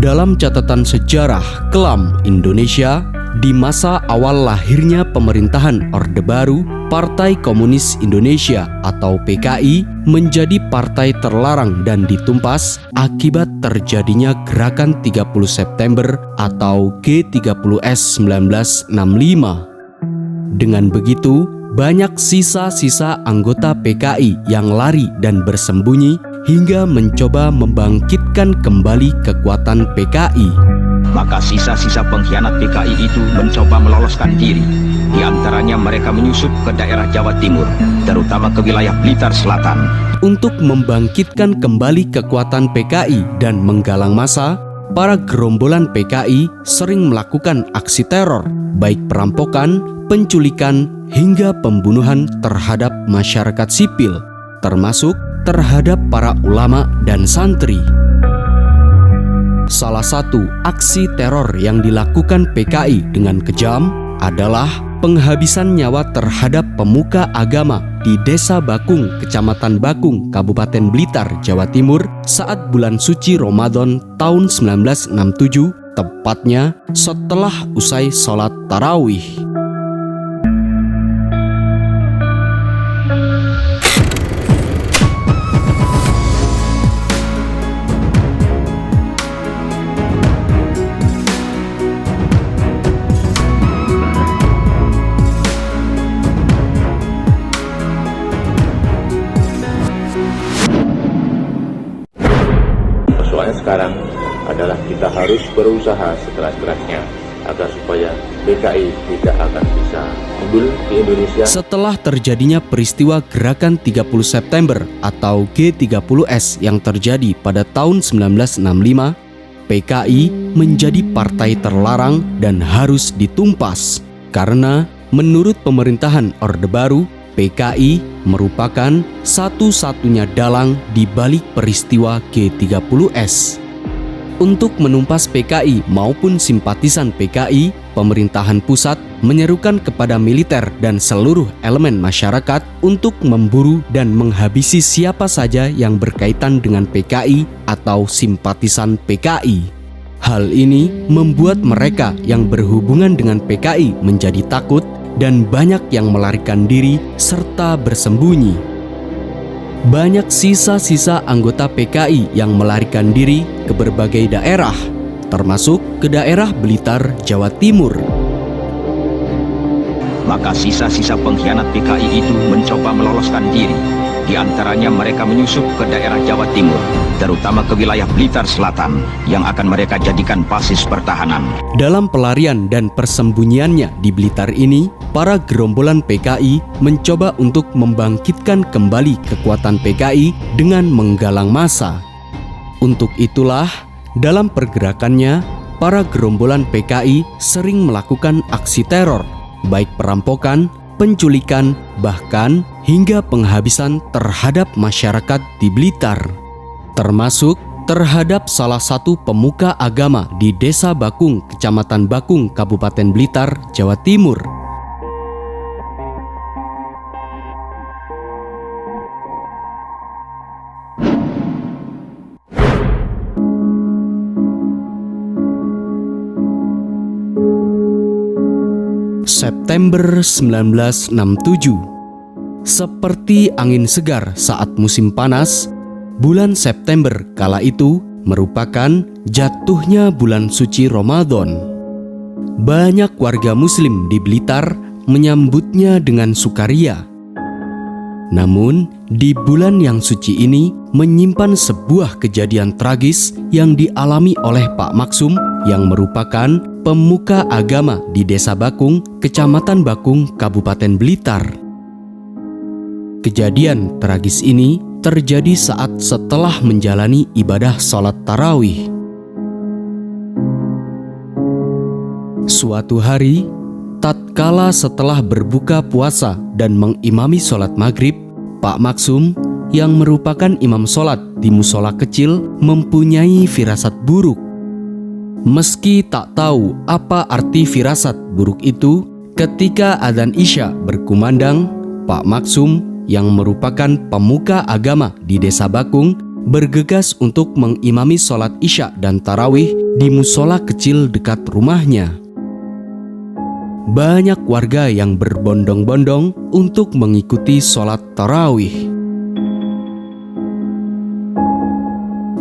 Dalam catatan sejarah kelam Indonesia, di masa awal lahirnya pemerintahan Orde Baru, Partai Komunis Indonesia atau PKI menjadi partai terlarang dan ditumpas akibat terjadinya Gerakan 30 September atau G30S 1965. Dengan begitu, banyak sisa-sisa anggota PKI yang lari dan bersembunyi hingga mencoba membangkitkan kembali kekuatan PKI. Maka sisa-sisa pengkhianat PKI itu mencoba meloloskan diri. Di antaranya mereka menyusup ke daerah Jawa Timur, terutama ke wilayah Blitar Selatan. Untuk membangkitkan kembali kekuatan PKI dan menggalang massa, para gerombolan PKI sering melakukan aksi teror, baik perampokan, penculikan, hingga pembunuhan terhadap masyarakat sipil, termasuk terhadap para ulama dan santri. Salah satu aksi teror yang dilakukan PKI dengan kejam adalah penghabisan nyawa terhadap pemuka agama di Desa Bakung, Kecamatan Bakung, Kabupaten Blitar, Jawa Timur saat bulan suci Ramadan tahun 1967, tepatnya setelah usai sholat tarawih. Sekarang adalah kita harus berusaha sekeras-kerasnya agar supaya PKI tidak akan bisa unggul di Indonesia. Setelah terjadinya peristiwa Gerakan 30 September atau G30S yang terjadi pada tahun 1965, PKI menjadi partai terlarang dan harus ditumpas karena menurut pemerintahan Orde Baru, PKI merupakan satu-satunya dalang di balik peristiwa G30S. Untuk menumpas PKI maupun simpatisan PKI, pemerintahan pusat menyerukan kepada militer dan seluruh elemen masyarakat untuk memburu dan menghabisi siapa saja yang berkaitan dengan PKI atau simpatisan PKI. Hal ini membuat mereka yang berhubungan dengan PKI menjadi takut dan banyak yang melarikan diri serta bersembunyi. Banyak sisa-sisa anggota PKI yang melarikan diri ke berbagai daerah, termasuk ke daerah Blitar, Jawa Timur. Maka sisa-sisa pengkhianat PKI itu mencoba meloloskan diri. Di antaranya mereka menyusup ke daerah Jawa Timur, terutama ke wilayah Blitar Selatan, yang akan mereka jadikan basis pertahanan. Dalam pelarian dan persembunyiannya di Blitar ini, para gerombolan PKI mencoba untuk membangkitkan kembali kekuatan PKI dengan menggalang massa. Untuk itulah, dalam pergerakannya, para gerombolan PKI sering melakukan aksi teror, baik perampokan, penculikan, bahkan hingga penghabisan terhadap masyarakat di Blitar, termasuk terhadap salah satu pemuka agama di Desa Bakung, Kecamatan Bakung, Kabupaten Blitar, Jawa Timur. September 1967. Seperti angin segar saat musim panas, bulan September kala itu merupakan jatuhnya bulan suci Ramadan. Banyak warga muslim di Blitar menyambutnya dengan sukaria. Namun, di bulan yang suci ini menyimpan sebuah kejadian tragis yang dialami oleh Pak Maksum yang merupakan pemuka agama di Desa Bakung, Kecamatan Bakung, Kabupaten Blitar. Kejadian tragis ini terjadi saat setelah menjalani ibadah sholat tarawih. Suatu hari, tatkala setelah berbuka puasa dan mengimami sholat maghrib, Pak Maksum yang merupakan imam sholat di musola kecil mempunyai firasat buruk. Meski tak tahu apa arti firasat buruk itu, ketika adzan Isya berkumandang, Pak Maksum yang merupakan pemuka agama di Desa Bakung bergegas untuk mengimami sholat Isya dan tarawih di musola kecil dekat rumahnya. Banyak warga yang berbondong-bondong untuk mengikuti sholat tarawih.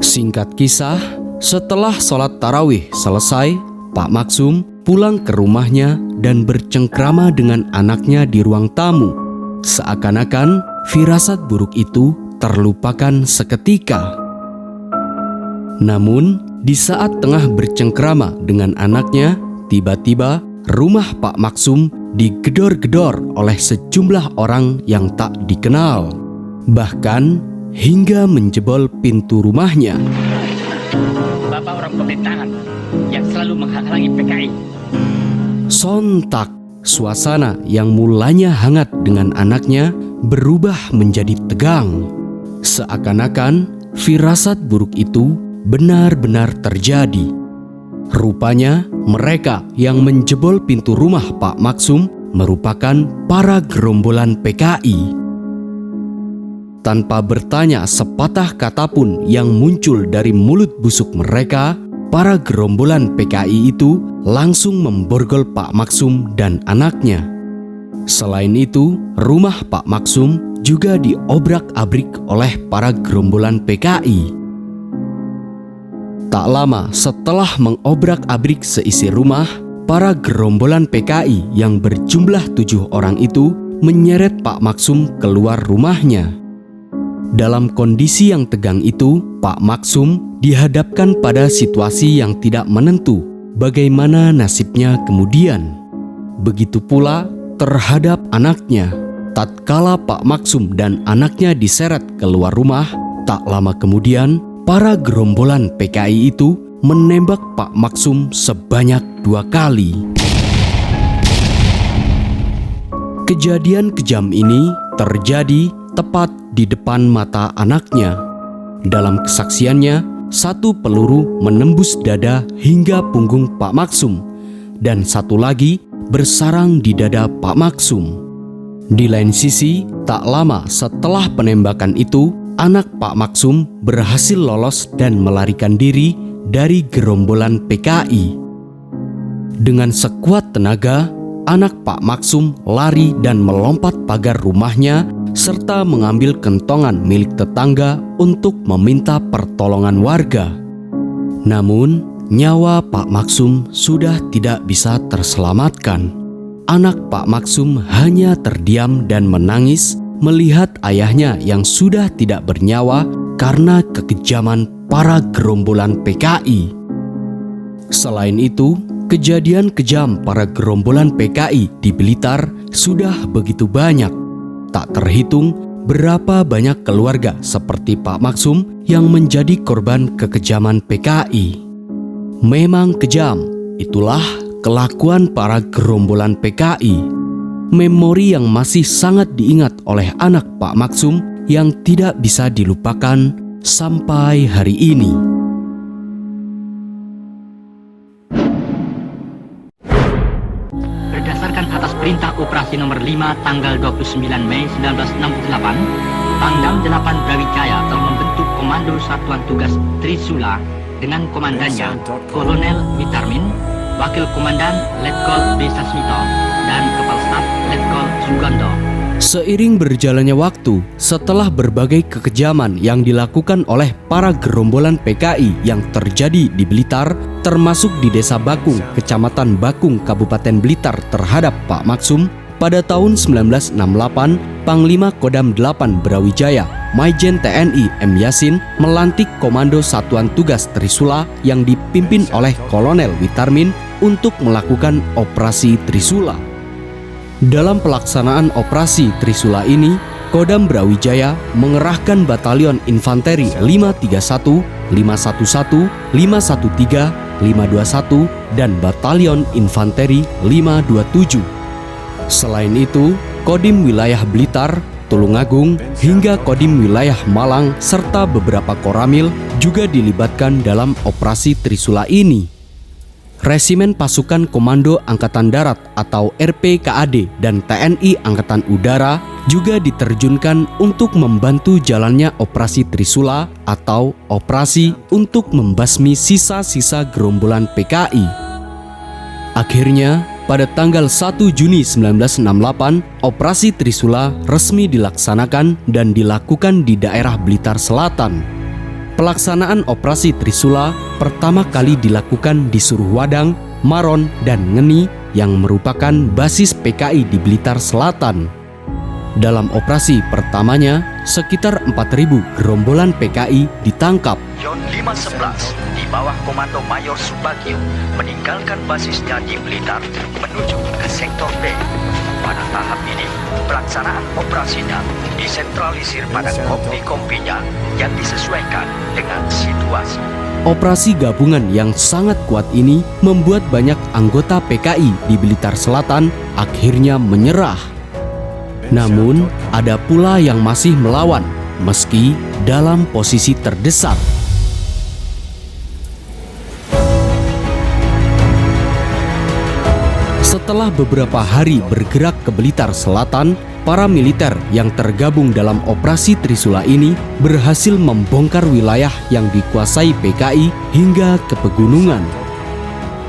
Singkat kisah, setelah sholat tarawih selesai, Pak Maksum pulang ke rumahnya dan bercengkrama dengan anaknya di ruang tamu. Seakan-akan firasat buruk itu terlupakan seketika. Namun, di saat tengah bercengkrama dengan anaknya, tiba-tiba rumah Pak Maksum digedor-gedor oleh sejumlah orang yang tak dikenal. Bahkan hingga menjebol pintu rumahnya. Bapak orang pemerintahan yang selalu menghalangi PKI. Sontak, suasana yang mulanya hangat dengan anaknya berubah menjadi tegang. Seakan-akan firasat buruk itu benar-benar terjadi. Rupanya mereka yang menjebol pintu rumah Pak Maksum merupakan para gerombolan PKI. Tanpa bertanya sepatah kata pun yang muncul dari mulut busuk mereka, para gerombolan PKI itu langsung memborgol Pak Maksum dan anaknya. Selain itu, rumah Pak Maksum juga diobrak-abrik oleh para gerombolan PKI. Tak lama setelah mengobrak-abrik seisi rumah, para gerombolan PKI yang berjumlah 7 orang itu menyeret Pak Maksum keluar rumahnya. Dalam kondisi yang tegang itu, Pak Maksum dihadapkan pada situasi yang tidak menentu bagaimana nasibnya kemudian. Begitu pula terhadap anaknya. Tatkala Pak Maksum dan anaknya diseret keluar rumah, tak lama kemudian para gerombolan PKI itu menembak Pak Maksum sebanyak 2 kali. Kejadian kejam ini terjadi tepat di depan mata anaknya. Dalam kesaksiannya, 1 peluru menembus dada hingga punggung Pak Maksum, dan 1 lagi bersarang di dada Pak Maksum. Di lain sisi, tak lama setelah penembakan itu, anak Pak Maksum berhasil lolos dan melarikan diri dari gerombolan PKI. Dengan sekuat tenaga, anak Pak Maksum lari dan melompat pagar rumahnya serta mengambil kentongan milik tetangga untuk meminta pertolongan warga. Namun, nyawa Pak Maksum sudah tidak bisa terselamatkan. Anak Pak Maksum hanya terdiam dan menangis melihat ayahnya yang sudah tidak bernyawa karena kekejaman para gerombolan PKI. Selain itu, kejadian kejam para gerombolan PKI di Blitar sudah begitu banyak. Tak terhitung berapa banyak keluarga seperti Pak Maksum yang menjadi korban kekejaman PKI. Memang kejam, itulah kelakuan para gerombolan PKI. Memori yang masih sangat diingat oleh anak Pak Maksum yang tidak bisa dilupakan sampai hari ini. Berdasarkan atas perintah operasi nomor 5 tanggal 29 Mei 1968, Pangdam 8 Brawijaya telah membentuk Komando Satuan Tugas Trisula dengan komandannya Kolonel Witarmin, Wakil Komandan Letkol B. Sasmito, dan Kepala Staf Letkol Sugando. Seiring berjalannya waktu, setelah berbagai kekejaman yang dilakukan oleh para gerombolan PKI yang terjadi di Blitar, termasuk di Desa Bakung, Kecamatan Bakung, Kabupaten Blitar terhadap Pak Maksum, pada tahun 1968, Panglima Kodam 8 Brawijaya, Maijen TNI M. Yasin, melantik Komando Satuan Tugas Trisula yang dipimpin oleh Kolonel Witarmin untuk melakukan Operasi Trisula. Dalam pelaksanaan Operasi Trisula ini, Kodam Brawijaya mengerahkan Batalion Infanteri 531, 511, 513, 521, dan Batalion Infanteri 527. Selain itu, Kodim Wilayah Blitar, Tulungagung, hingga Kodim Wilayah Malang serta beberapa koramil juga dilibatkan dalam Operasi Trisula ini. Resimen Pasukan Komando Angkatan Darat atau RPKAD dan TNI Angkatan Udara juga diterjunkan untuk membantu jalannya Operasi Trisula atau operasi untuk membasmi sisa-sisa gerombolan PKI. Akhirnya, pada tanggal 1 Juni 1968, Operasi Trisula resmi dilaksanakan dan dilakukan di daerah Blitar Selatan. Pelaksanaan Operasi Trisula pertama kali dilakukan di Suruhwadang, Maron, dan Ngeni yang merupakan basis PKI di Blitar Selatan. Dalam operasi pertamanya, sekitar 4.000 gerombolan PKI ditangkap. Yon 511 di bawah komando Mayor Subagio meninggalkan basisnya di Blitar menuju ke sektor B. Pada tahap ini, pelaksanaan operasinya disentralisir pada kompi-kompinya yang disesuaikan dengan situasi. Operasi gabungan yang sangat kuat ini membuat banyak anggota PKI di Blitar Selatan akhirnya menyerah. Namun, ada pula yang masih melawan, meski dalam posisi terdesak. Setelah beberapa hari bergerak ke Blitar Selatan, para militer yang tergabung dalam Operasi Trisula ini berhasil membongkar wilayah yang dikuasai PKI hingga ke pegunungan.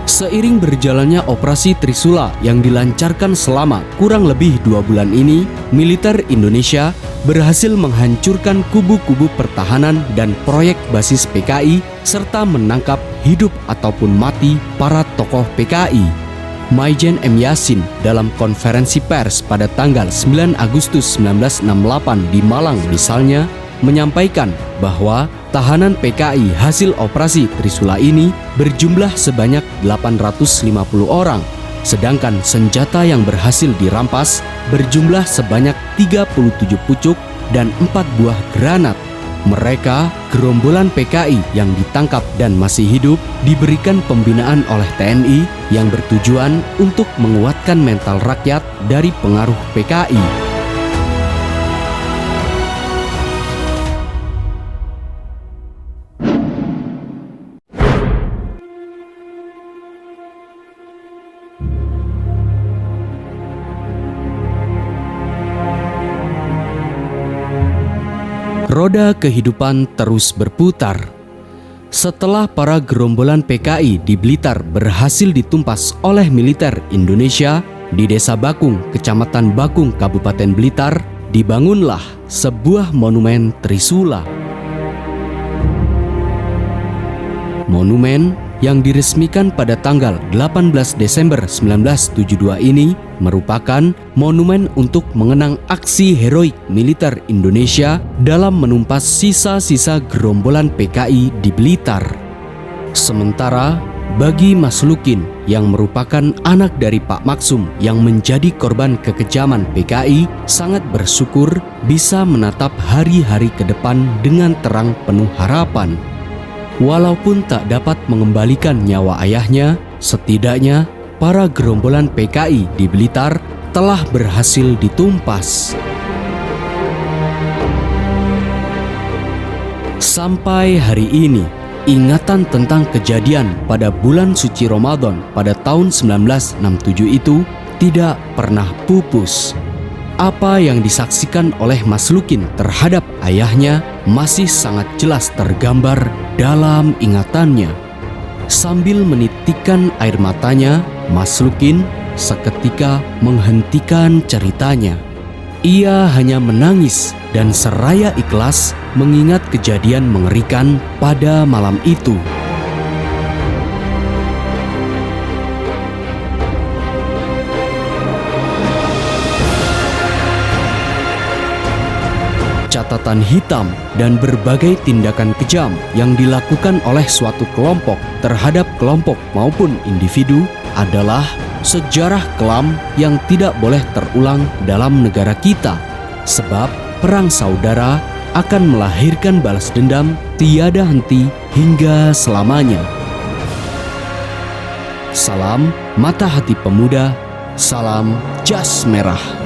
Seiring berjalannya Operasi Trisula yang dilancarkan selama kurang lebih 2 bulan ini, militer Indonesia berhasil menghancurkan kubu-kubu pertahanan dan proyek basis PKI serta menangkap hidup ataupun mati para tokoh PKI. Maijen M. Yasin dalam konferensi pers pada tanggal 9 Agustus 1968 di Malang misalnya menyampaikan bahwa tahanan PKI hasil Operasi Trisula ini berjumlah sebanyak 850 orang, sedangkan senjata yang berhasil dirampas berjumlah sebanyak 37 pucuk dan 4 buah granat. Mereka, gerombolan PKI yang ditangkap dan masih hidup, diberikan pembinaan oleh TNI yang bertujuan untuk menguatkan mental rakyat dari pengaruh PKI. Roda kehidupan terus berputar. Setelah para gerombolan PKI di Blitar berhasil ditumpas oleh militer Indonesia, di Desa Bakung, Kecamatan Bakung, Kabupaten Blitar, dibangunlah sebuah monumen Trisula. Monumen yang diresmikan pada tanggal 18 Desember 1972 ini merupakan monumen untuk mengenang aksi heroik militer Indonesia dalam menumpas sisa-sisa gerombolan PKI di Blitar. Sementara bagi Mas Lukin yang merupakan anak dari Pak Maksum yang menjadi korban kekejaman PKI, sangat bersyukur bisa menatap hari-hari ke depan dengan terang penuh harapan. Walaupun tak dapat mengembalikan nyawa ayahnya, setidaknya para gerombolan PKI di Blitar telah berhasil ditumpas. Sampai hari ini, ingatan tentang kejadian pada bulan suci Ramadan pada tahun 1967 itu tidak pernah pupus. Apa yang disaksikan oleh Mas Lukin terhadap ayahnya masih sangat jelas tergambar dalam ingatannya. Sambil menitikkan air matanya, Mas Lukin seketika menghentikan ceritanya. Ia hanya menangis dan seraya ikhlas mengingat kejadian mengerikan pada malam itu. Catatan hitam dan berbagai tindakan kejam yang dilakukan oleh suatu kelompok terhadap kelompok maupun individu adalah sejarah kelam yang tidak boleh terulang dalam negara kita, sebab perang saudara akan melahirkan balas dendam tiada henti hingga selamanya. Salam Mata Hati Pemuda, salam Jas Merah.